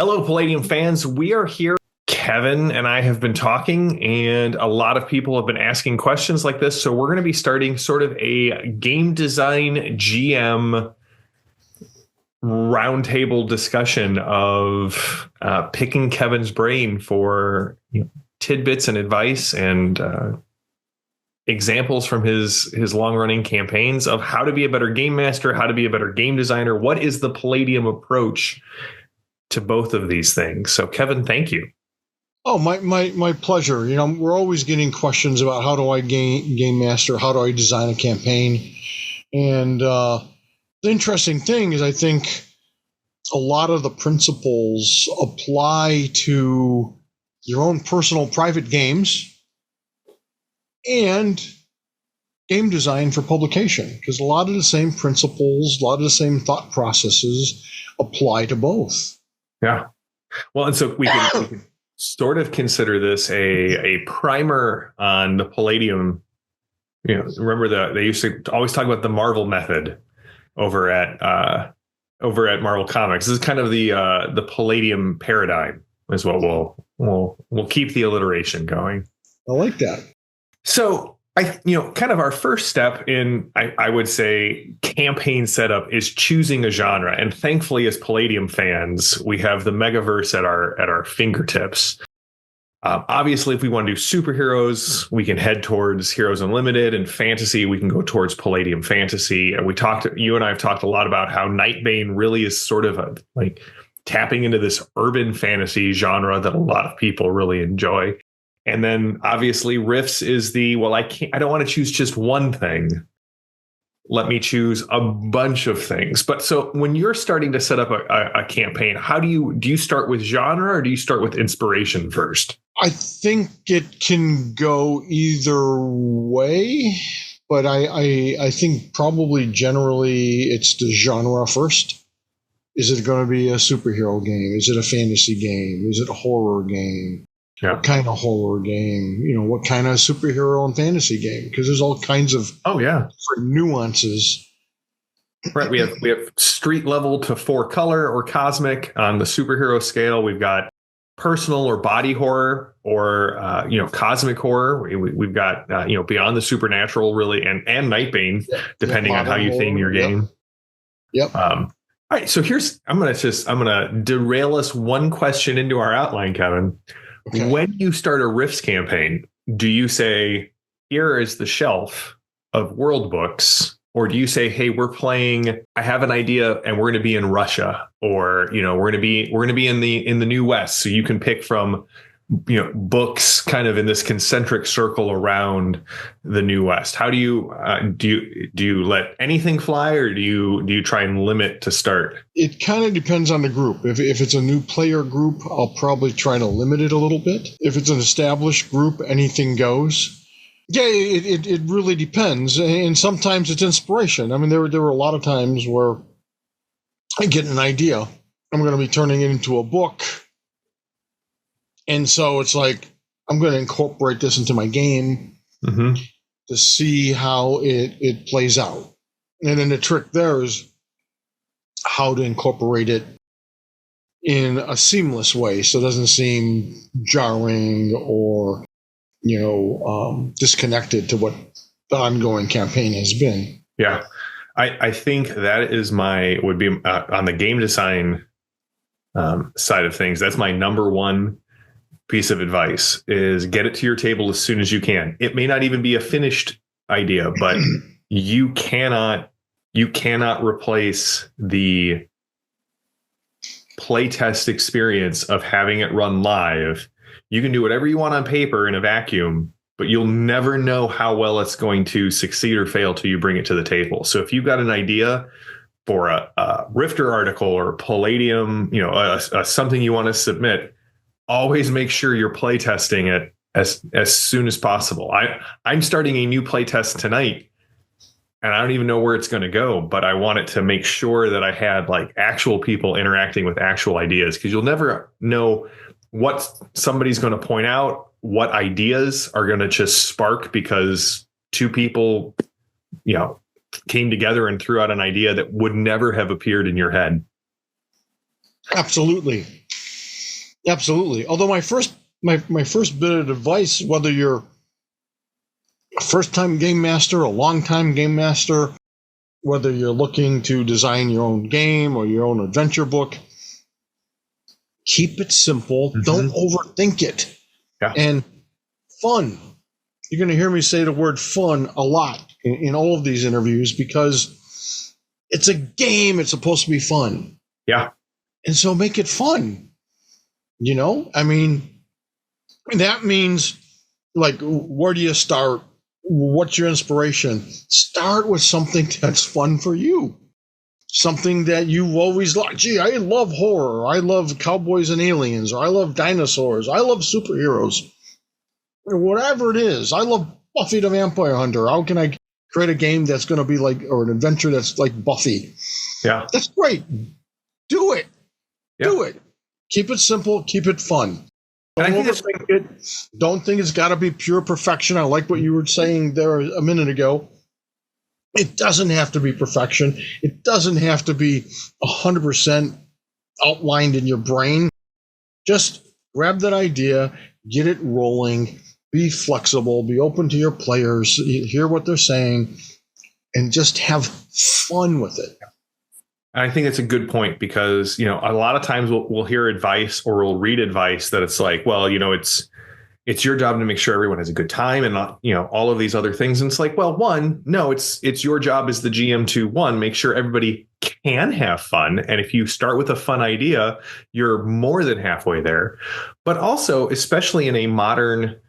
Hello, Palladium fans. We are here. Kevin and I have been talking, and a lot of people have been asking questions like this. So we're going to be starting sort of a game design GM roundtable discussion of picking Kevin's brain for tidbits and advice and examples from his long-running campaigns of how to be a better game master, how to be a better game designer. What is the Palladium approach to both of these things? So, Kevin, thank you. Oh, my pleasure. We're always getting questions about how do I game master, how do I design a campaign, and the interesting thing is I think a lot of the principles apply to your own personal private games and game design for publication, because a lot of the same principles, a lot of the same thought processes apply to both. Yeah. Well, and so we can sort of consider this a primer on the Palladium. Remember they used to always talk about the Marvel method over at Marvel Comics. This is kind of the Palladium paradigm is what we'll keep the alliteration going. I like that. So kind of our first step in, I would say, campaign setup is choosing a genre. And thankfully, as Palladium fans, we have the Megaverse at our fingertips. Obviously, if we want to do superheroes, we can head towards Heroes Unlimited, and fantasy, we can go towards Palladium Fantasy. And you and I have talked a lot about how Nightbane really is sort of like tapping into this urban fantasy genre that a lot of people really enjoy. And then obviously Rifts is I don't want to choose just one thing. Let me choose a bunch of things. But so when you're starting to set up a campaign, how do you start with genre or do you start with inspiration first? I think it can go either way, but I think probably generally it's the genre first. Is it going to be a superhero game? Is it a fantasy game? Is it a horror game? Yeah. What kind of horror game? What kind of superhero and fantasy game? Because there's all kinds of different nuances. Right. We have street level to 4-color or cosmic on the superhero scale. We've got personal or body horror or cosmic horror. We've got beyond the supernatural really and Nightbane, depending on how you theme your game. Yep. All right. So I'm gonna derail us one question into our outline, Kevin. Okay. When you start a Rifts campaign, do you say, here is the shelf of world books? Or do you say, hey, I have an idea and we're going to be in Russia, or, we're going to be in the New West. So you can pick from, books kind of in this concentric circle around the New West. How do you do you let anything fly, or do you try and limit to start? It kind of depends on the group. If it's a new player group, I'll probably try to limit it a little bit. If it's an established group, anything goes. Yeah, it really depends. And sometimes it's inspiration. I mean, there were a lot of times where I get an idea. I'm going to be turning it into a book. And so it's like, I'm going to incorporate this into my game to see how it plays out. And then the trick there is how to incorporate it in a seamless way so it doesn't seem jarring or disconnected to what the ongoing campaign has been. Yeah, I think that is would be on the game design side of things. That's my number one piece of advice: is get it to your table as soon as you can. It may not even be a finished idea, but you cannot replace the playtest experience of having it run live. You can do whatever you want on paper in a vacuum, but you'll never know how well it's going to succeed or fail till you bring it to the table. So if you've got an idea for a Rifter article or Palladium, something you want to submit, always make sure you're playtesting it as soon as possible. I'm starting a new playtest tonight, and I don't even know where it's going to go, but I want it to make sure that I had like actual people interacting with actual ideas, because you'll never know what somebody's going to point out, what ideas are going to just spark because two people, came together and threw out an idea that would never have appeared in your head. Absolutely. Absolutely. Although my first bit of advice, whether you're a first-time game master, a long-time game master, whether you're looking to design your own game or your own adventure book, keep it simple. Mm-hmm. Don't overthink it. Yeah. And fun. You're going to hear me say the word fun a lot in all of these interviews because it's a game. It's supposed to be fun. Yeah. And so make it fun. You know, I mean, that means, like, where do you start? What's your inspiration? Start with something that's fun for you. Something that you always like. Gee, I love horror. I love cowboys and aliens. Or I love dinosaurs. I love superheroes. Or whatever it is. I love Buffy the Vampire Hunter. How can I create a game that's going to be like, or an adventure that's like Buffy? Yeah. That's great. Do it. Yeah. Do it. Keep it simple. Keep it fun. Don't overthink it. Don't think it's got to be pure perfection. I like what you were saying there a minute ago. It doesn't have to be perfection. It doesn't have to be 100% outlined in your brain. Just grab that idea, get it rolling, be flexible, be open to your players, hear what they're saying, and just have fun with it. And I think it's a good point because, you know, a lot of times we'll hear advice or we'll read advice that it's like, well, you know, it's your job to make sure everyone has a good time and not, you know, all of these other things. And it's like, well, it's your job as the GM to make sure everybody can have fun. And if you start with a fun idea, you're more than halfway there. But also, especially in the modern,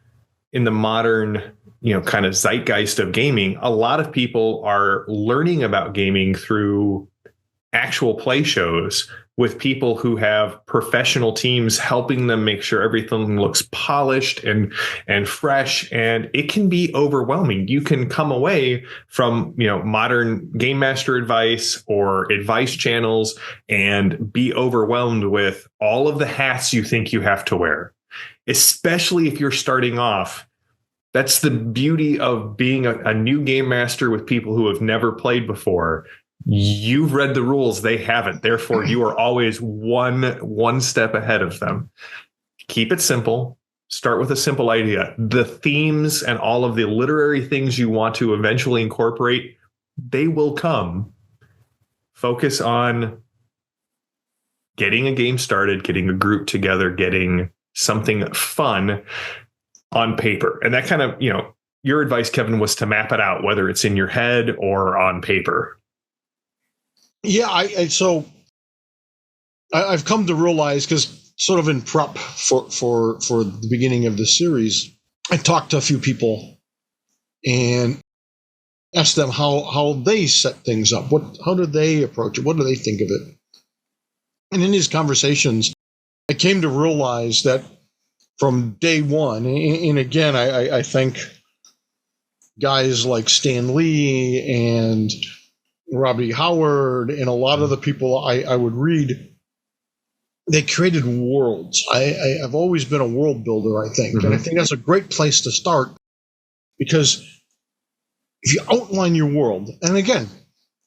you know, kind of zeitgeist of gaming, a lot of people are learning about gaming through actual play shows with people who have professional teams helping them make sure everything looks polished and fresh. And it can be overwhelming. You can come away from, you know, modern game master advice or advice channels and be overwhelmed with all of the hats you think you have to wear, especially if you're starting off. That's the beauty of being a new game master with people who have never played before. You've read the rules, they haven't. Therefore, you are always one step ahead of them. Keep it simple. Start with a simple idea. The themes and all of the literary things you want to eventually incorporate, they will come. Focus on getting a game started, getting a group together, getting something fun on paper. And that kind of, you know, your advice, Kevin, was to map it out, whether it's in your head or on paper. Yeah, I've come to realize, because sort of in prep for the beginning of the series, I talked to a few people and asked them how they set things up. How do they approach it? What do they think of it? And in these conversations, I came to realize that from day one, and again, I think guys like Stan Lee and Robbie Howard and a lot of the people I would read, they created worlds. I've always been a world builder, I think. Mm-hmm. And I think that's a great place to start, because if you outline your world, and again,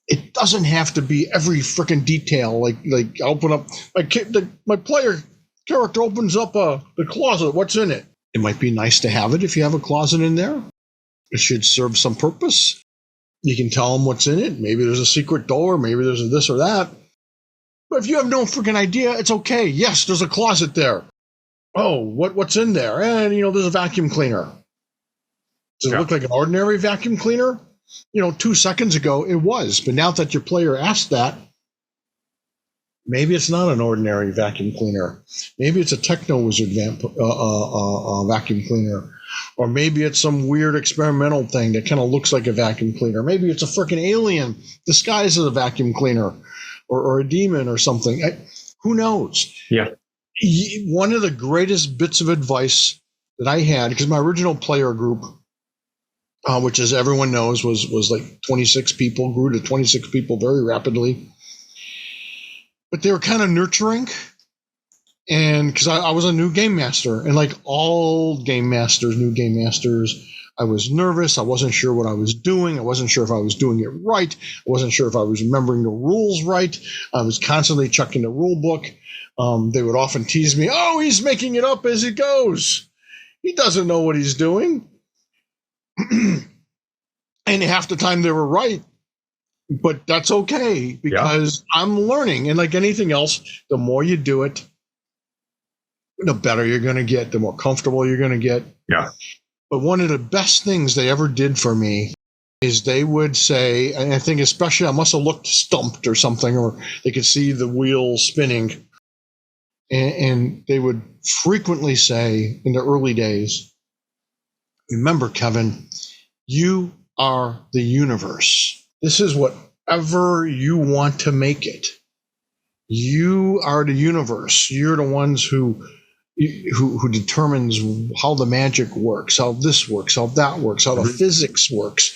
it doesn't have to be every freaking detail. Like open up my player character opens up the closet. What's in it? It might be nice to have it if you have a closet in there. It should serve some purpose. You can tell them what's in it. Maybe there's a secret door. Maybe there's a this or that. But if you have no freaking idea, it's okay. Yes, there's a closet there. Oh, what's in there? And, you know, there's a vacuum cleaner. Does it look like an ordinary vacuum cleaner? You know, 2 seconds ago it was. But now that your player asked that, maybe it's not an ordinary vacuum cleaner. Maybe it's a Techno Wizard vacuum cleaner. Or maybe it's some weird experimental thing that kind of looks like a vacuum cleaner. Maybe it's a freaking alien disguised as a vacuum cleaner, or a demon or something. Who knows? Yeah. One of the greatest bits of advice that I had, because my original player group, which as everyone knows was like 26 people, grew to 26 people very rapidly. But they were kind of nurturing. And because I was a new game master, and like all game masters, new game masters, I was nervous. I wasn't sure what I was doing. I wasn't sure if I was doing it right. I wasn't sure if I was remembering the rules right. I was constantly checking the rule book. They would often tease me, oh, he's making it up as he goes. He doesn't know what he's doing. And half the time they were right. But that's okay, because I'm learning. And like anything else, the more you do it, the better you're going to get, the more comfortable you're going to get. Yeah. But one of the best things they ever did for me is they would say, and I think especially I must have looked stumped or something, or they could see the wheel spinning. And they would frequently say in the early days, remember, Kevin, you are the universe. This is whatever you want to make it. You are the universe. You're the ones who determines how the magic works, how this works, how that works, how the physics works.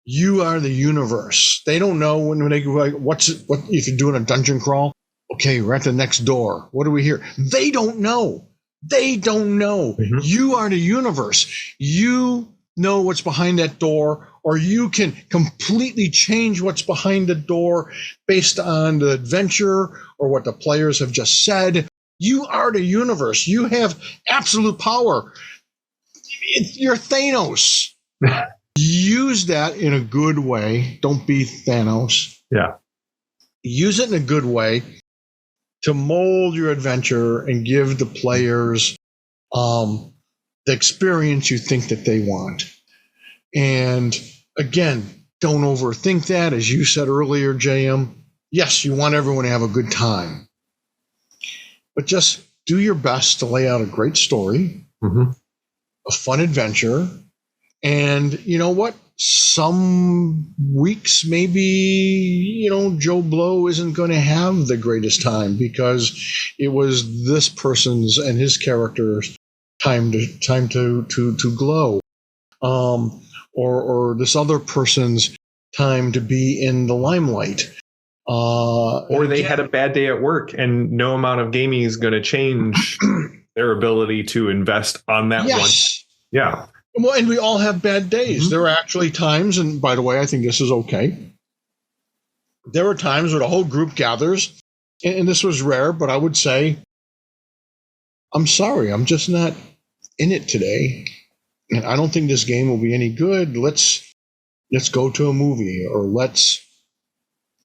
You are the universe. They don't know when they go like, what if you're doing a dungeon crawl? Okay, we're at the next door. What do we hear? They don't know. They don't know. Mm-hmm. You are the universe. You know what's behind that door, or you can completely change what's behind the door based on the adventure or what the players have just said. You are the universe. You have absolute power. You're Thanos. Use that in a good way. Don't be Thanos. Yeah. Use it in a good way to mold your adventure and give the players the experience you think that they want. And again, don't overthink that. As you said earlier, JM, yes, you want everyone to have a good time. But just do your best to lay out a great story, a fun adventure. And you know what? Some weeks, maybe, Joe Blow isn't going to have the greatest time because it was this person's and his character's time to glow. Or this other person's time to be in the limelight. Or they had a bad day at work and no amount of gaming is going to change their ability to invest on that one. Yeah. Well, and we all have bad days. There are actually times, and by the way, I think this is okay. There are times where the whole group gathers, and this was rare, but I would say, I'm sorry, I'm just not in it today. And I don't think this game will be any good. Let's go to a movie, or let's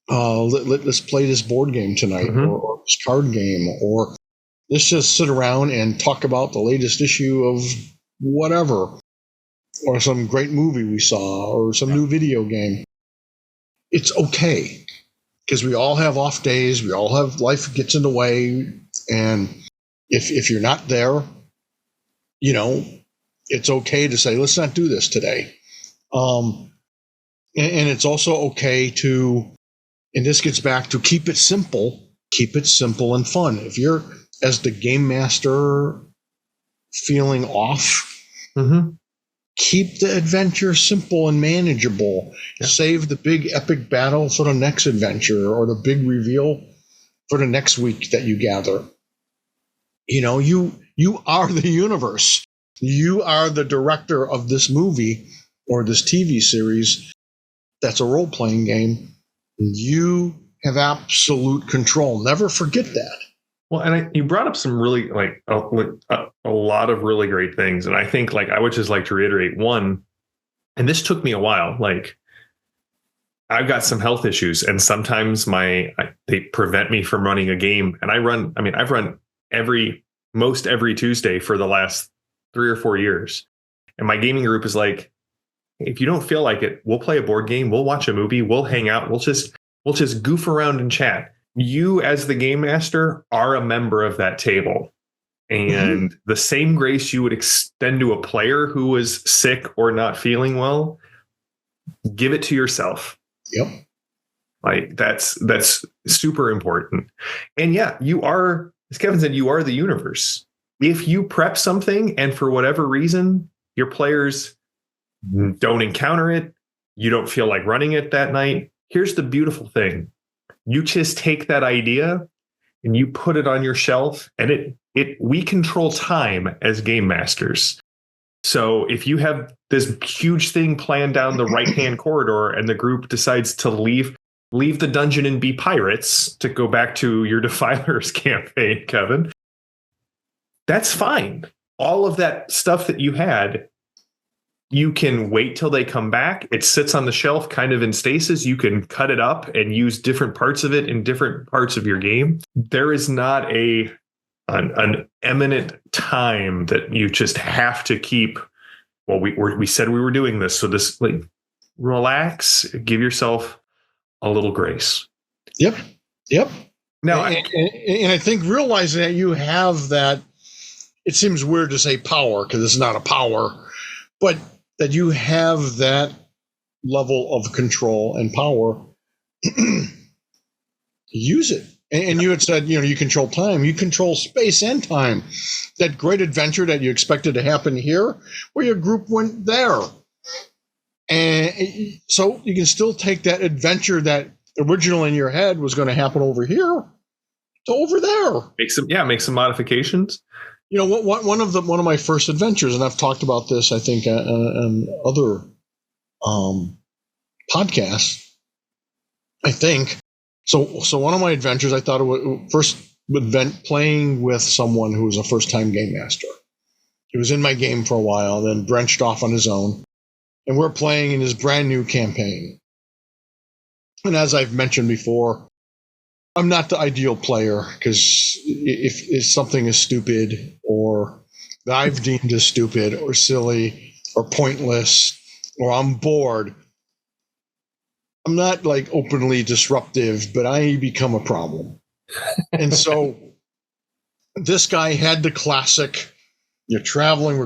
play this board game tonight, or this card game, or let's just sit around and talk about the latest issue of whatever, or some great movie we saw, or some new video game. It's okay, because we all have off days. We all have, life gets in the way, and if you're not there, it's okay to say, let's not do this today. And it's also okay to, and this gets back to keep it simple and fun. If you're, as the game master, feeling off, keep the adventure simple and manageable. Yeah. Save the big epic battle for the next adventure, or the big reveal for the next week that you gather. You are the universe. You are the director of this movie or this TV series that's a role-playing game. You have absolute control. Never forget that. Well, and you brought up some really a lot of really great things. And I think I would just like to reiterate one, and this took me a while. I've got some health issues, and sometimes they prevent me from running a game. And I've run most every Tuesday for the last 3 or 4 years. And my gaming group is like, if you don't feel like it, we'll play a board game. We'll watch a movie. We'll hang out. We'll just goof around and chat. You, as the game master, are a member of that table. And the same grace you would extend to a player who was sick or not feeling well, give it to yourself. Yep. That's super important. And yeah, you are, as Kevin said, you are the universe. If you prep something and for whatever reason, your players don't encounter it, you don't feel like running it that night, here's the beautiful thing. You just take that idea and you put it on your shelf, and we control time as game masters. So if you have this huge thing planned down the right-hand corridor and the group decides to leave the dungeon and be pirates, to go back to your Defilers campaign, Kevin, that's fine. All of that stuff that you had, you can wait till they come back. It sits on the shelf kind of in stasis. You can cut it up and use different parts of it in different parts of your game. There is not an eminent time that you just have to keep. Well, we said we were doing this, so this, like, relax, give yourself a little grace. Yep. Now, and I think realizing that you have that, it seems weird to say power because it's not a power, but that you have that level of control and power, use it. And you had said, you control time, you control space and time. That great adventure that you expected to happen here, well, your group went there. And so you can still take that adventure that originally in your head was going to happen over here to over there. Make some modifications. One of my first adventures, and I've talked about this, I think, on other podcasts, I think. So one of my adventures, I thought it was first playing with someone who was a first-time game master. He was in my game for a while, then branched off on his own. And we're playing in his brand new campaign. And as I've mentioned before, I'm not the ideal player, because if something is stupid or that I've deemed as stupid or silly or pointless or I'm bored, I'm not like openly disruptive, but I become a problem. And so this guy had the classic, you're traveling,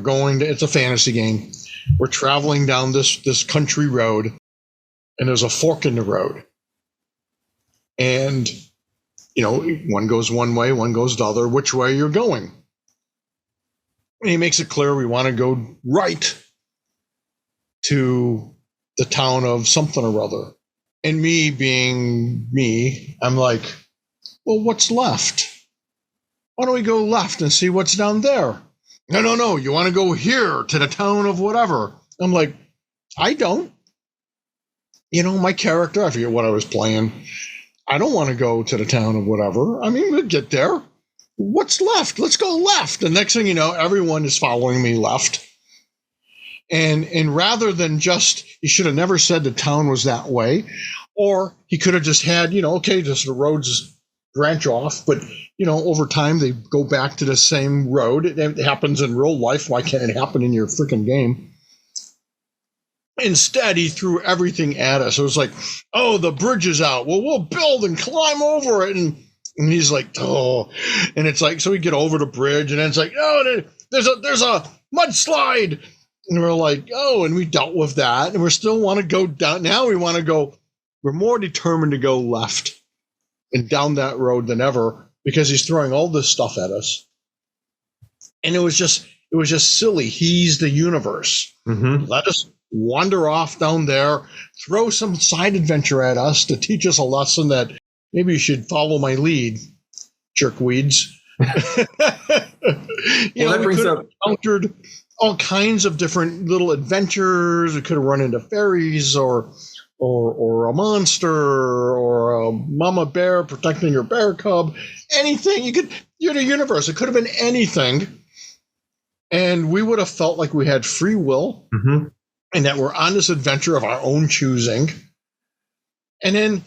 it's a fantasy game. We're traveling down this country road, and there's a fork in the road. And, one goes one way, one goes the other, which way you're going. And he makes it clear we want to go right to the town of something or other. And me being me, I'm like, well, what's left? Why don't we go left and see what's down there? No, you want to go here to the town of whatever. I'm like, I don't. My character, I forget what I was playing. I don't want to go to the town of whatever. I mean, we'll get there. What's left? Let's go left. The next thing you know, everyone is following me left. And rather than just, he should have never said the town was that way, or he could have just had, just the roads branch off, but over time they go back to the same road. It happens in real life. Why can't it happen in your freaking game? Instead, he threw everything at us. It was like, oh, the bridge is out. Well, we'll build and climb over it. And he's like, oh, and it's like, so we get over the bridge, and then it's like, oh, there's a mudslide. And we're like, oh, and we dealt with that, and we still want to go down. Now we want to go. We're more determined to go left and down that road than ever, because he's throwing all this stuff at us. And it was just silly. He's the universe. Mm-hmm. Let us wander off down there, throw some side adventure at us to teach us a lesson that maybe you should follow my lead, jerkweeds. That brings up encountered all kinds of different little adventures. We could have run into fairies or a monster or a mama bear protecting your bear cub. Anything. You're the universe. It could have been anything. And we would have felt like we had free will, mm-hmm. and that we're on this adventure of our own choosing. And then,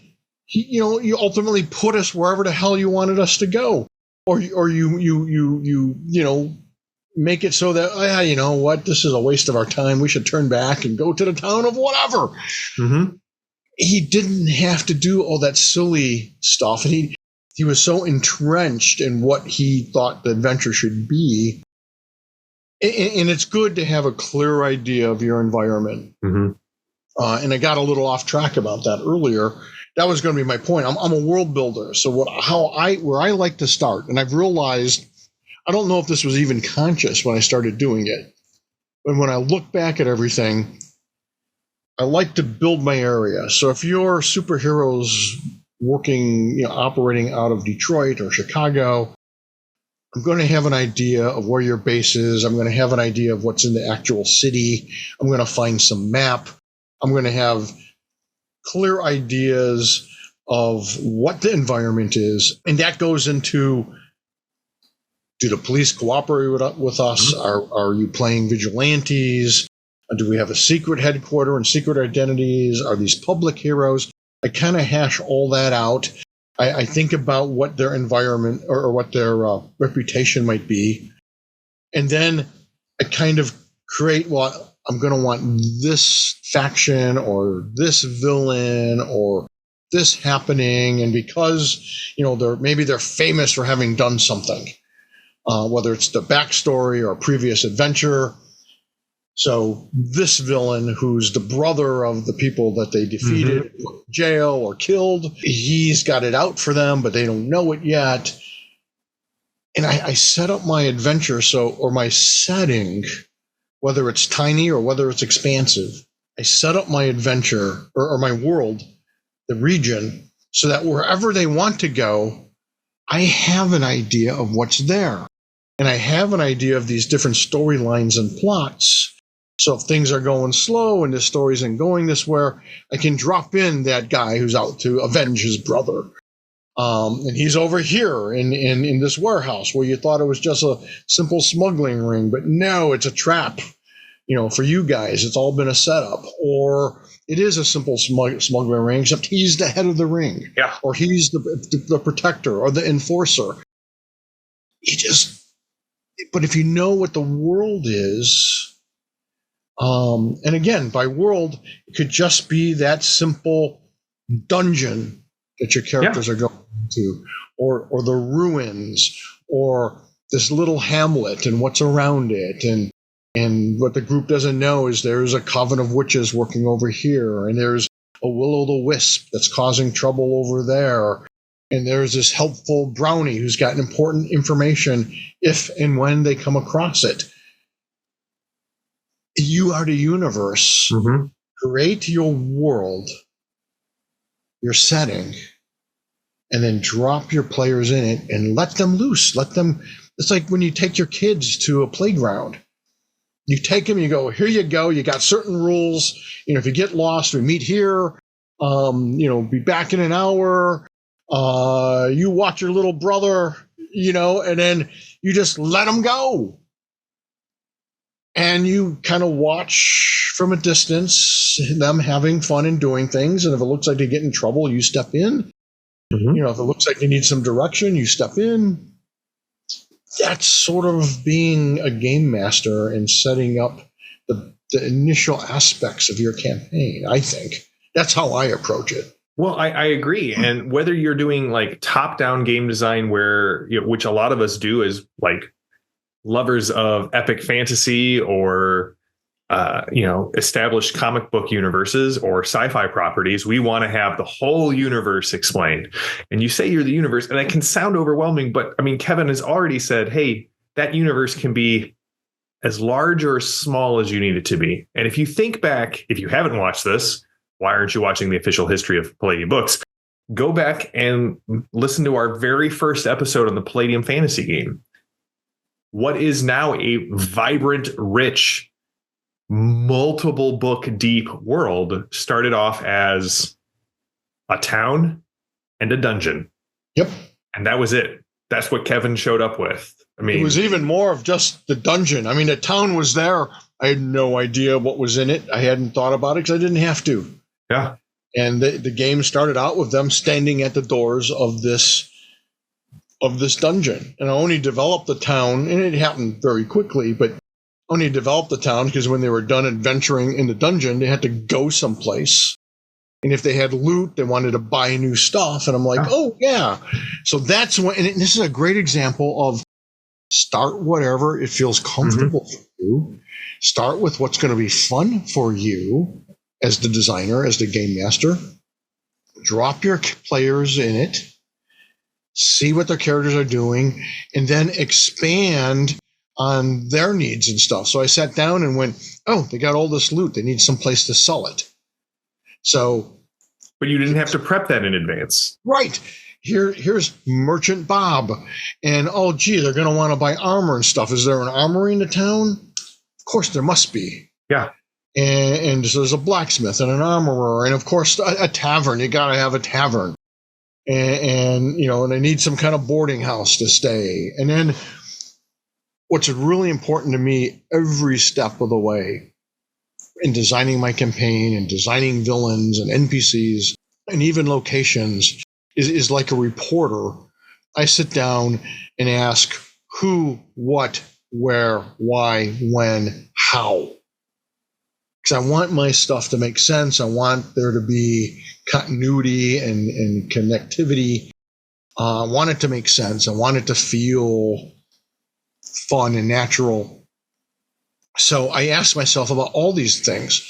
you ultimately put us wherever the hell you wanted us to go. Or you make it so that, you know what, this is a waste of our time. We should turn back and go to the town of whatever. Mm-hmm. He didn't have to do all that silly stuff. And he was so entrenched in what he thought the adventure should be. And it's good to have a clear idea of your environment. Mm-hmm. And I got a little off track about that earlier. That was going to be my point. I'm a world builder. So where I like to start, and I've realized, I don't know if this was even conscious when I started doing it, but when I look back at everything, I like to build my area. So if your superheroes working, operating out of Detroit or Chicago, I'm going to have an idea of where your base is. I'm going to have an idea of what's in the actual city. I'm going to find some map. I'm going to have clear ideas of what the environment is. And that goes into, do the police cooperate with us? Are you playing vigilantes? Do we have a secret headquarters and secret identities? Are these public heroes? I kind of hash all that out. I think about what their environment or what their reputation might be. And then I kind of create what I'm going to want this faction or this villain or this happening. And because, they're famous for having done something, whether it's the backstory or a previous adventure. So this villain, who's the brother of the people that they defeated, put in jail or killed, he's got it out for them, but they don't know it yet. And I set up my adventure or my setting, whether it's tiny or whether it's expansive, I set up my adventure or my world, the region, so that wherever they want to go, I have an idea of what's there. And I have an idea of these different storylines and plots. So if things are going slow and the story isn't going this way, I can drop in that guy who's out to avenge his brother. And he's over here in this warehouse where you thought it was just a simple smuggling ring, but no, it's a trap. For you guys, it's all been a setup. Or it is a simple smuggling ring, except he's the head of the ring. Yeah. Or he's the protector or the enforcer. But if you know what the world is, and again, by world, it could just be that simple dungeon that your characters are going to, or the ruins, or this little hamlet and what's around it. And what the group doesn't know is there's a coven of witches working over here, and there's a will-o'-the-wisp that's causing trouble over there. And there's this helpful brownie who's got important information if and when they come across it. You are the universe. Create your world, your setting, and then drop your players in it and let them loose. It's like when you take your kids to a playground. You take them, you go, here you go. You got certain rules. If you get lost, we meet here. Be back in an hour. You watch your little brother, and then you just let them go. And you kind of watch from a distance them having fun and doing things. And if it looks like they get in trouble, you step in. If it looks like they need some direction, you step in. That's sort of being a game master and setting up the initial aspects of your campaign, I think. That's how I approach it. Well, I agree. And whether you're doing like top-down game design where, which a lot of us do as like lovers of epic fantasy or, established comic book universes or sci-fi properties, we want to have the whole universe explained. And you say you're the universe, and that can sound overwhelming. But I mean, Kevin has already said, hey, that universe can be as large or as small as you need it to be. And if you think back, if you haven't watched this, why aren't you watching the official history of Palladium books? Go back and listen to our very first episode on the Palladium fantasy game. What is now a vibrant, rich, multiple book deep world started off as a town and a dungeon. Yep. And that was it. That's what Kevin showed up with. I mean, it was even more of just the dungeon. I mean, the town was there. I had no idea what was in it. I hadn't thought about it because I didn't have to. Yeah. And the game started out with them standing at the doors of this dungeon. And I only developed the town, and it happened very quickly, but only developed the town because when they were done adventuring in the dungeon, they had to go someplace. And if they had loot, they wanted to buy new stuff. And I'm like, oh, yeah. So that's when, and this is a great example of start whatever it feels comfortable for you. Start with what's going to be fun for you as the designer, as the game master. Drop your players in it. See what their characters are doing, and then expand on their needs and stuff. So I sat down and went, oh, they got all this loot. They need some place to sell it. So But you didn't have to prep that in advance. Right. Here's Merchant Bob. And, oh, gee, they're going to want to buy armor and stuff. Is there an armory in the town? Of course, there must be. Yeah. And so there's a blacksmith and an armorer. And, of course, a tavern. You got to have a tavern. And they need some kind of boarding house to stay. And then what's really important to me every step of the way in designing my campaign and designing villains and NPCs and even locations is like a reporter. I sit down and ask who, what, where, why, when, how. Because I want my stuff to make sense. I want there to be continuity and connectivity. I want it to make sense. I want it to feel fun and natural. So I asked myself about all these things.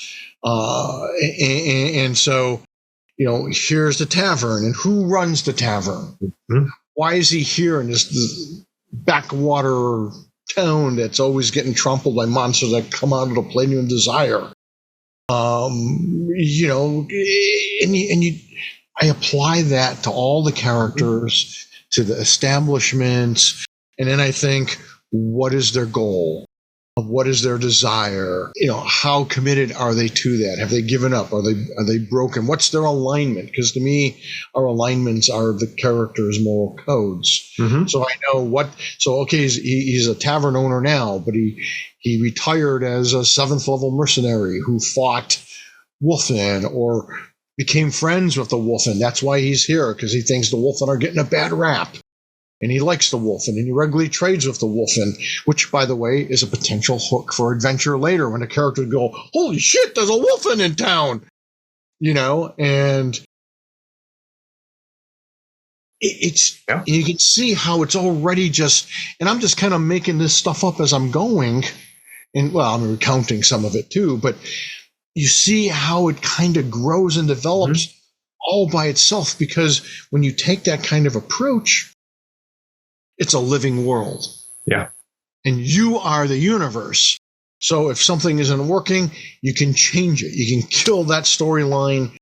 And so, here's the tavern, and who runs the tavern? Mm-hmm. Why is he here in this backwater town that's always getting trampled by monsters that come out of the Palladium Desire? I apply that to all the characters, to the establishments, and then I think, what is their goal? What is their desire? How committed are they to that? Have they given up? Are they broken? What's their alignment? Because to me, our alignments are the characters' moral codes. Mm-hmm. So I know what. So okay, he's a tavern owner now, but he retired as a 7th level mercenary who fought Wolfen or became friends with the Wolfen. That's why he's here, because he thinks the Wolfen are getting a bad rap. And he likes the Wolfen, and he regularly trades with the Wolfen, which, by the way, is a potential hook for adventure later when the character would go, holy shit, there's a Wolfen in town! And you can see how it's already just, and I'm just kind of making this stuff up as I'm going, and, well, I'm recounting some of it too, but you see how it kind of grows and develops all by itself, because when you take that kind of approach, it's a living world. Yeah. And you are the universe. So if something isn't working, you can change it. You can kill that storyline,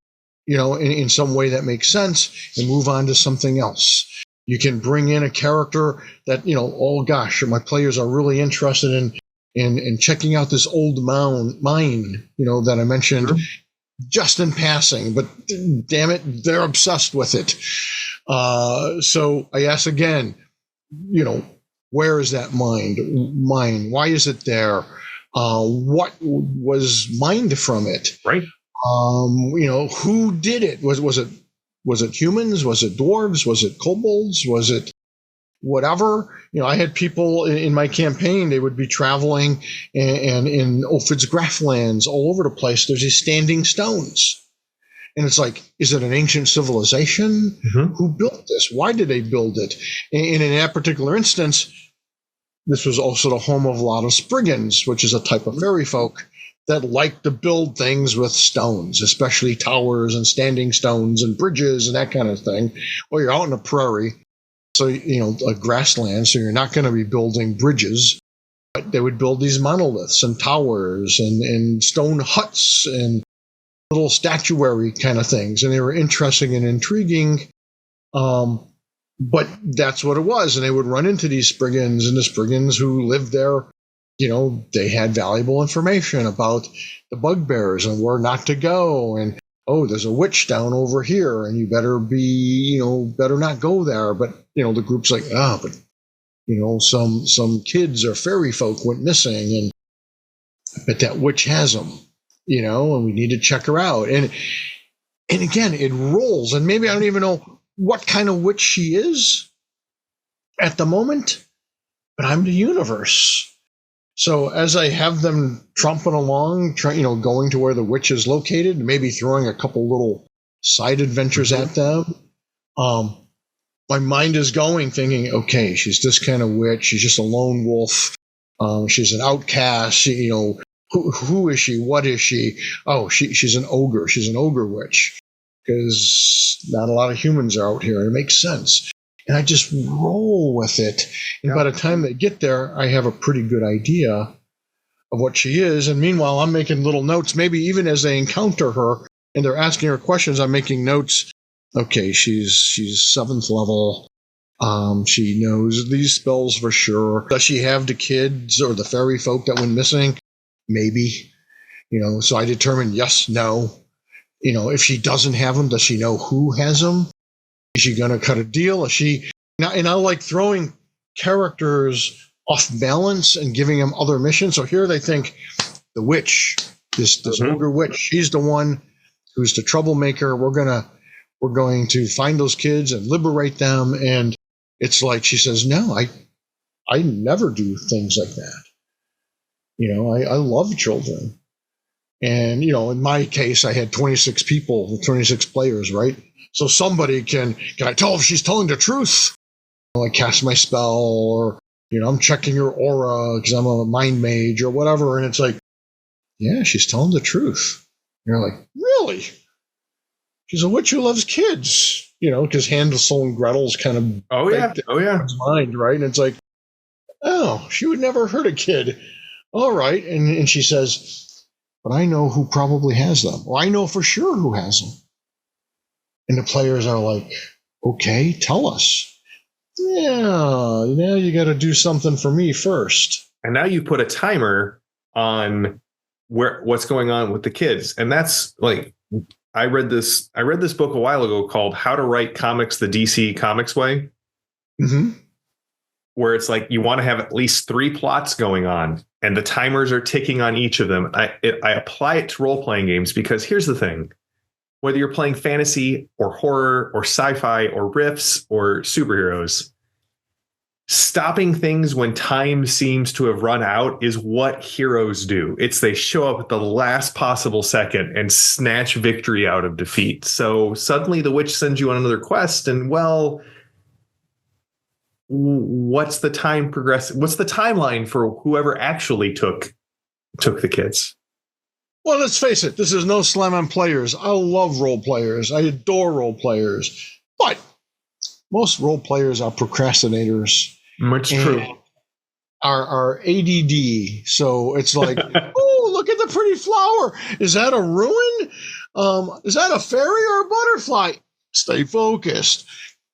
in some way that makes sense and move on to something else. You can bring in a character that, oh gosh, my players are really interested in checking out this old mine, that I mentioned just in passing, but damn it, they're obsessed with it. So I ask again, where is that mine? Why is it there? What was mined from it? Right. Who did it? Was it humans? Was it dwarves? Was it kobolds? Was it whatever? I had people in my campaign, they would be traveling and in Ophid's Graphlands all over the place. There's these standing stones. And it's like, is it an ancient civilization? Mm-hmm. Who built this? Why did they build it? And in that particular instance, this was also the home of a lot of Spriggans, which is a type of fairy folk that like to build things with stones, especially towers and standing stones and bridges and that kind of thing. Well, you're out in a prairie, so, a grassland, so you're not going to be building bridges. But they would build these monoliths and towers and stone huts and little statuary kind of things, and they were interesting and intriguing, but that's what it was. And they would run into these Spriggans, and the Spriggans who lived there, they had valuable information about the bugbears and where not to go, and there's a witch down over here, and you better be, better not go there. But the group's like, but some kids or fairy folk went missing, and I bet that witch has them. And we need to check her out. And again, it rolls. And maybe I don't even know what kind of witch she is at the moment, but I'm the universe. So as I have them tromping along, going to where the witch is located, maybe throwing a couple little side adventures at them, my mind is going, thinking, okay, she's this kind of witch. She's just a lone wolf. She's an outcast. Who is she? What is she? Oh, she's an ogre. She's an ogre witch, because not a lot of humans are out here. It makes sense. And I just roll with it. And by the time they get there, I have a pretty good idea of what she is. And meanwhile, I'm making little notes, maybe even as they encounter her, and they're asking her questions, I'm making notes. Okay, she's 7th level. She knows these spells for sure. Does she have the kids or the fairy folk that went missing? Maybe. So I determined yes, no. If she doesn't have them, does she know who has them? Is she going to cut a deal? Is she? And I like throwing characters off balance and giving them other missions. So here they think the witch, this ogre witch, she's the one who's the troublemaker. We're going to find those kids and liberate them. And it's like she says, no, I never do things like that. I love children. And, in my case, I had 26 people, 26 players, right? So somebody can I tell if she's telling the truth? I cast my spell, or, I'm checking her aura because I'm a mind mage or whatever. And it's like, yeah, she's telling the truth. And you're like, really? She's a witch who loves kids, because Hansel and Gretel's kind of mind, right? And it's like, oh, she would never hurt a kid. All right. And she says, but I know who probably has them. Or I know for sure who has them. And the players are like, okay, tell us. Yeah, now you got to do something for me first. And now you put a timer on what's going on with the kids. And that's like, I read this book a while ago called How to Write Comics the DC Comics Way. Mm-hmm. Where it's like you want to have at least 3 plots going on, and the timers are ticking on each of them. I apply it to role-playing games because here's the thing. Whether you're playing fantasy or horror or sci-fi or riffs or superheroes, stopping things when time seems to have run out is what heroes do. It's they show up at the last possible second and snatch victory out of defeat. So suddenly the witch sends you on another quest, and well, what's the time progress? What's the timeline for whoever actually took the kids? Well, let's face it, this is no slam on players. I love role players. I adore role players. But most role players are procrastinators. Much true. Are ADD. So it's like, oh, look at the pretty flower. Is that a ruin? Is that a fairy or a butterfly? Stay focused.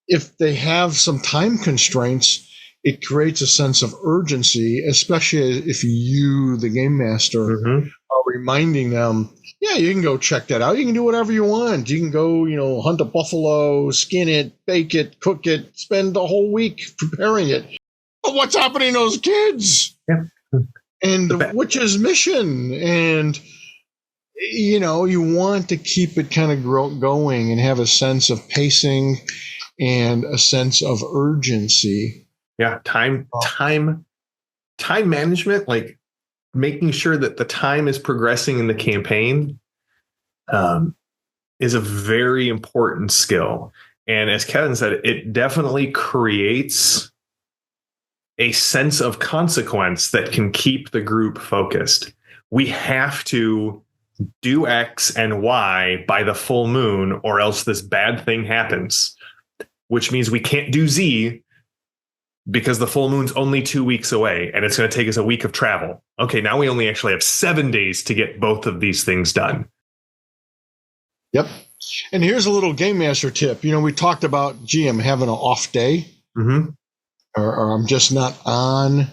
If they have some time constraints, it creates a sense of urgency, especially if you, the game master, are reminding them, yeah, you can go check that out. You can do whatever you want. You can go, hunt a buffalo, skin it, bake it, cook it, spend the whole week preparing it. But what's happening to those kids? Yeah. And the witch's mission. And, you want to keep it kind of going and have a sense of pacing and a sense of urgency. Yeah, time management, like making sure that the time is progressing in the campaign, is a very important skill. And as Kevin said, it definitely creates a sense of consequence that can keep the group focused. We have to do X and Y by the full moon, or else this bad thing happens. Which means we can't do Z because the full moon's only 2 weeks away and it's going to take us a week of travel. Okay, now we only actually have 7 days to get both of these things done. Yep. And here's a little game master tip. We talked about GM having an off day, or I'm just not on.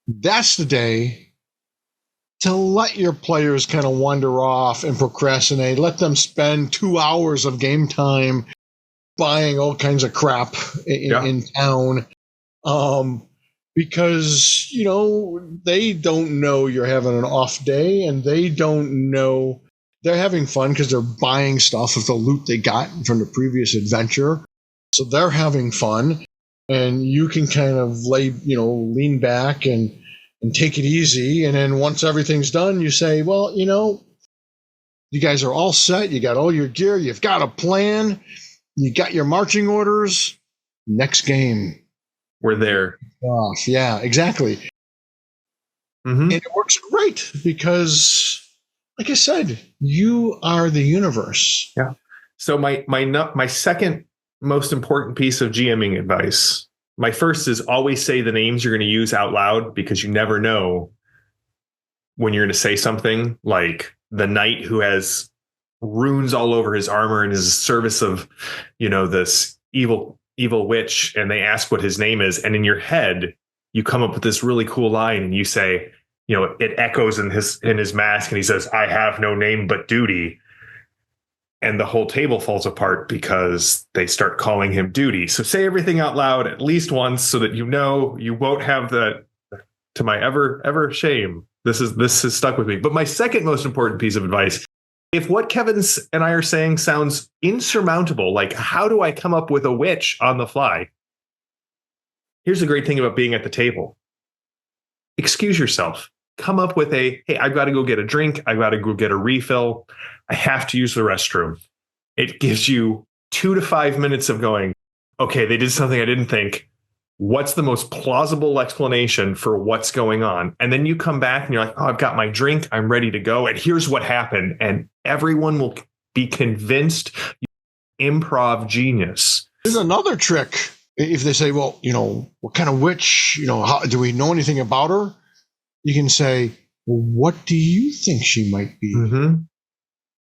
That's the day to let your players kind of wander off and procrastinate. Let them spend 2 hours of game time buying all kinds of crap in town, because, they don't know you're having an off day, and they don't know they're having fun because they're buying stuff with the loot they got from the previous adventure. So they're having fun, and you can kind of lean back and take it easy. And then once everything's done, you say, well, you guys are all set. You got all your gear. You've got a plan. You got your marching orders. Next game. We're there. Off. Yeah, exactly. And it works great because, like I said, you are the universe. Yeah. So my second most important piece of GMing advice. My first is always say the names you're going to use out loud, because you never know when you're going to say something like the knight who has runes all over his armor in his service of, this evil witch, and they ask what his name is, and in your head you come up with this really cool line, and you say, it echoes in his mask, and he says, "I have no name but duty." And the whole table falls apart because they start calling him Duty. So say everything out loud at least once so that you won't have that, to my ever shame. This has stuck with me. But my second most important piece of advice, if what Kevin and I are saying sounds insurmountable, like how do I come up with a witch on the fly? Here's the great thing about being at the table. Excuse yourself. Come up with hey, I've got to go get a drink. I've got to go get a refill. I have to use the restroom. It gives you 2 to 5 minutes of going, okay, they did something I didn't think. What's the most plausible explanation for what's going on? And then you come back and you're like, oh, I've got my drink. I'm ready to go. And here's what happened. And everyone will be convinced you're improv genius. There's another trick. If they say, well, what kind of witch, how, do we know anything about her? You can say, well, what do you think she might be? Mm-hmm.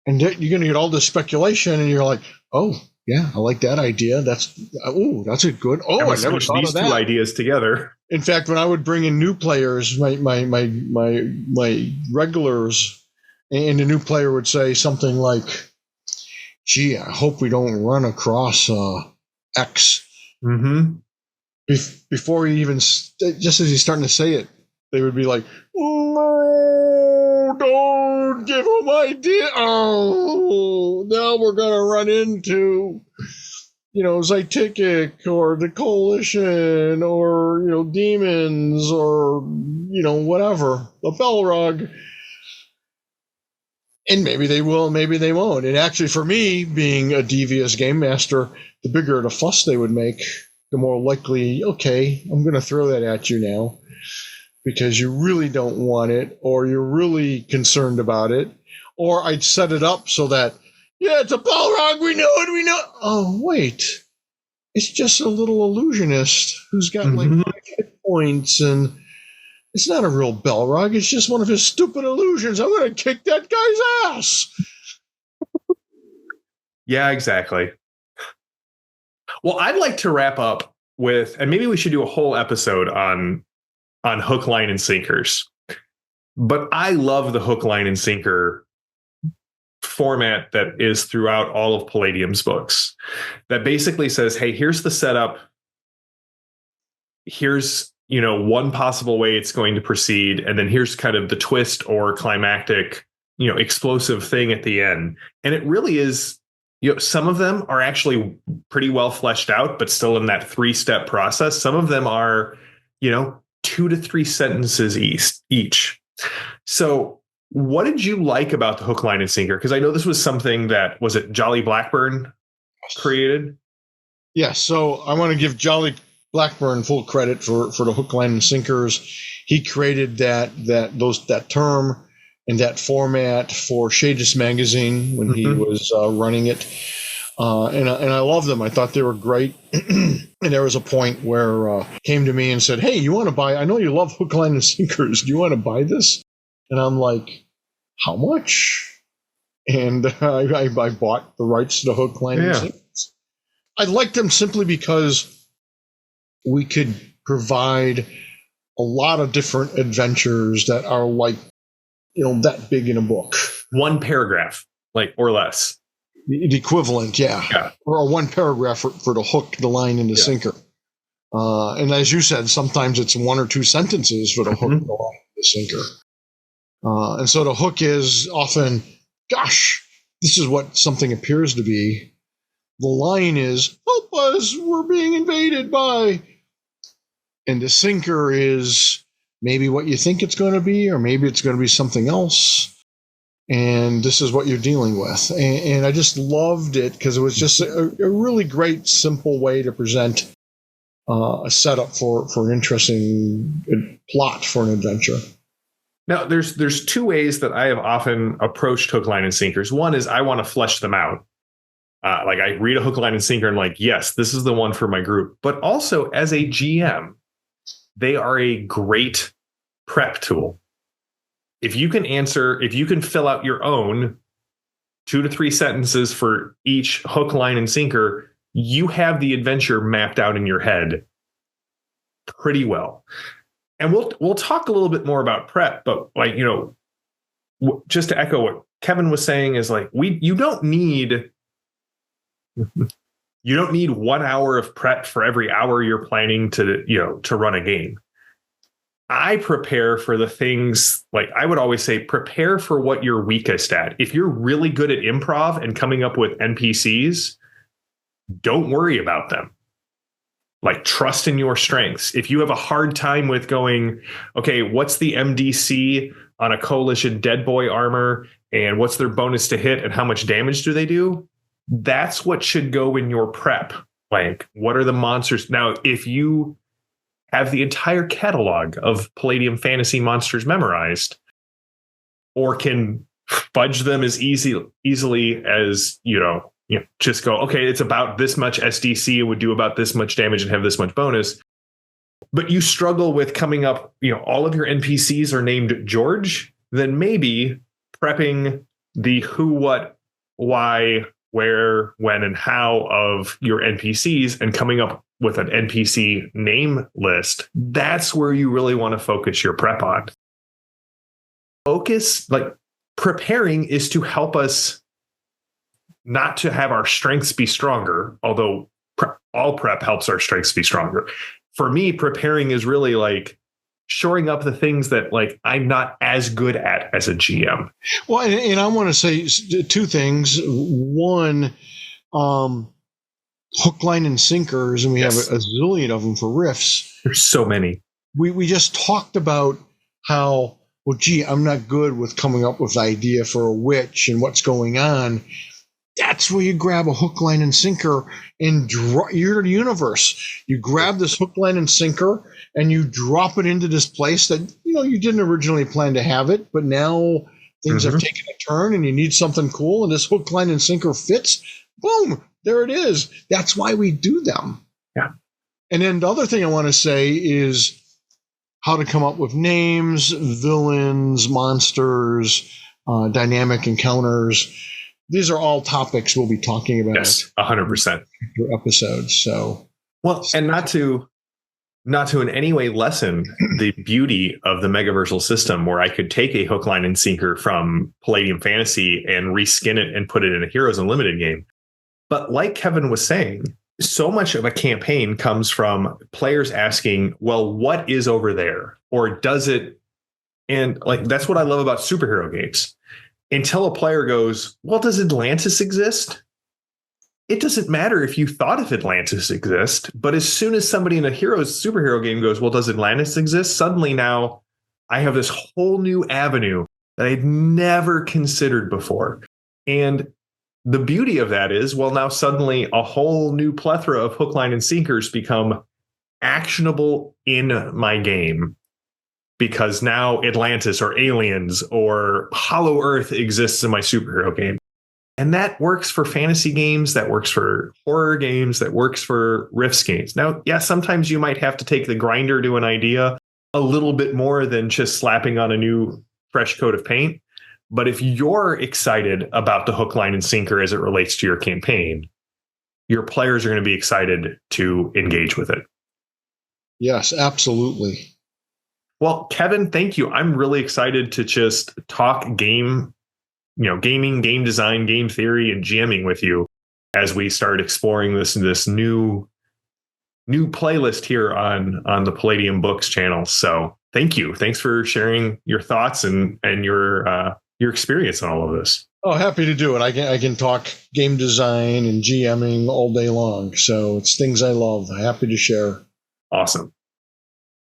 And you're going to get all this speculation, and you're like, oh, yeah, I like that idea. That's a good. Oh, I never thought these of that. Two ideas together. In fact, when I would bring in new players, my regulars, and the new player would say something like, gee, I hope we don't run across X. Mm-hmm. Before he even, just as he's starting to say it, they would be like, oh, don't give him idea. Oh, now we're going to run into, Zytikic or the Coalition or, demons or, whatever, the Belrog. And maybe they will, maybe they won't. And actually, for me, being a devious game master, the bigger the fuss they would make, the more likely, okay, I'm going to throw that at you now, because you really don't want it, or you're really concerned about it, or I'd set it up so that, yeah, it's a Balrog, we know it. Oh, wait, it's just a little illusionist who's got like 5 hit points, and it's not a real Balrog, it's just one of his stupid illusions. I'm going to kick that guy's ass. Yeah, exactly. Well, I'd like to wrap up with, and maybe we should do a whole episode on hook, line, and sinkers. But I love the hook, line, and sinker format that is throughout all of Palladium's books, that basically says, hey, here's the setup. Here's, one possible way it's going to proceed. And then here's kind of the twist or climactic, explosive thing at the end. And it really is, some of them are actually pretty well fleshed out, but still in that 3-step process. Some of them are, 2 to 3 sentences each. So what did you like about the hook, line, and sinker? Because I know this was something that, was it Jolly Blackburn created? Yeah, so I want to give Jolly Blackburn full credit for the hook, line, and sinkers. He created that term and that format for Shadis Magazine when he was running it. And I love them. I thought they were great. And there was a point where came to me and said, hey, you want to buy, I know you love hook, line, and sinkers. Do you want to buy this? And I'm like, how much? And I bought the rights to the hook, line, and sinkers. I liked them simply because we could provide a lot of different adventures that are like, that big in a book. One paragraph, or less. The equivalent, yeah. Or 1 paragraph for the hook, the line, and the sinker. And as you said, sometimes it's 1 or 2 sentences for the hook, the line, and the sinker. And so the hook is often, gosh, this is what something appears to be. The line is, help us, we're being invaded by. And the sinker is maybe what you think it's going to be, or maybe it's going to be something else. And this is what you're dealing with. And I just loved it because it was just a really great, simple way to present a setup for an interesting plot for an adventure. Now, there's 2 ways that I have often approached hook, line, and sinkers. One is I want to flesh them out. I read a hook, line, and sinker and like, yes, this is the one for my group. But also as a GM, they are a great prep tool. If you can fill out your own, 2 to 3 sentences for each hook, line, and sinker, you have the adventure mapped out in your head pretty well. And we'll talk a little bit more about prep, but like, just to echo what Kevin was saying is like, you don't need 1 hour of prep for every hour you're planning to run a game. I prepare for the things, like I would always say, prepare for what you're weakest at. If you're really good at improv and coming up with NPCs, don't worry about them. Like, trust in your strengths. If you have a hard time with going, okay, what's the MDC on a coalition dead boy armor, and what's their bonus to hit, and how much damage do they do? That's what should go in your prep. Like, what are the monsters? Now, if you have the entire catalog of Palladium fantasy monsters memorized, or can fudge them as easily as, just go, okay, it's about this much SDC, it would do about this much damage and have this much bonus. But you struggle with coming up, all of your NPCs are named George, then maybe prepping the who, what, why, where, when, and how of your NPCs and coming up with an NPC name list, that's where you really want to focus your prep on. Preparing is to help us not to have our strengths be stronger, although all prep helps our strengths be stronger. For me, preparing is really like shoring up the things that like I'm not as good at as a GM. Well, and I want to say 2 things. One, hook, line, and sinkers, and we have a zillion of them for riffs. There's so many. We just talked about how, well, gee, I'm not good with coming up with the idea for a witch and what's going on. That's where you grab a hook, line, and sinker and draw your universe. You grab this hook, line, and sinker, and you drop it into this place that you didn't originally plan to have it, but now things have taken a turn, and you need something cool, and this hook, line, and sinker fits. Boom, there it is. That's why we do them. Yeah. And then the other thing I want to say is how to come up with names, villains, monsters, dynamic encounters. These are all topics we'll be talking about. Yes, 100%. For episodes. So, well, and not to in any way lessen the beauty of the Megaversal system, where I could take a hook, line, and sinker from Palladium Fantasy and reskin it and put it in a Heroes Unlimited game. But like Kevin was saying, so much of a campaign comes from players asking, well, what is over there? Or does it? And like, that's what I love about superhero games. Until a player goes, well, does Atlantis exist? It doesn't matter if you thought if Atlantis exists, but as soon as somebody in a superhero game goes, well, does Atlantis exist? Suddenly now I have this whole new avenue that I'd never considered before. And the beauty of that is, well, now suddenly a whole new plethora of hook, line, and sinkers become actionable in my game. Because now Atlantis or aliens or Hollow Earth exists in my superhero game. And that works for fantasy games, that works for horror games, that works for Rifts games. Now, yeah, sometimes you might have to take the grinder to an idea a little bit more than just slapping on a new fresh coat of paint. But if you're excited about the hook, line, and sinker as it relates to your campaign, your players are going to be excited to engage with it. Yes, absolutely. Well, Kevin, thank you. I'm really excited to just talk gaming, game design, game theory, and GMing with you as we start exploring this new playlist here on the Palladium Books channel. So thank you. Thanks for sharing your thoughts and your experience on all of this. Oh, happy to do it. I can talk game design and GMing all day long. So it's things I love. Happy to share. Awesome.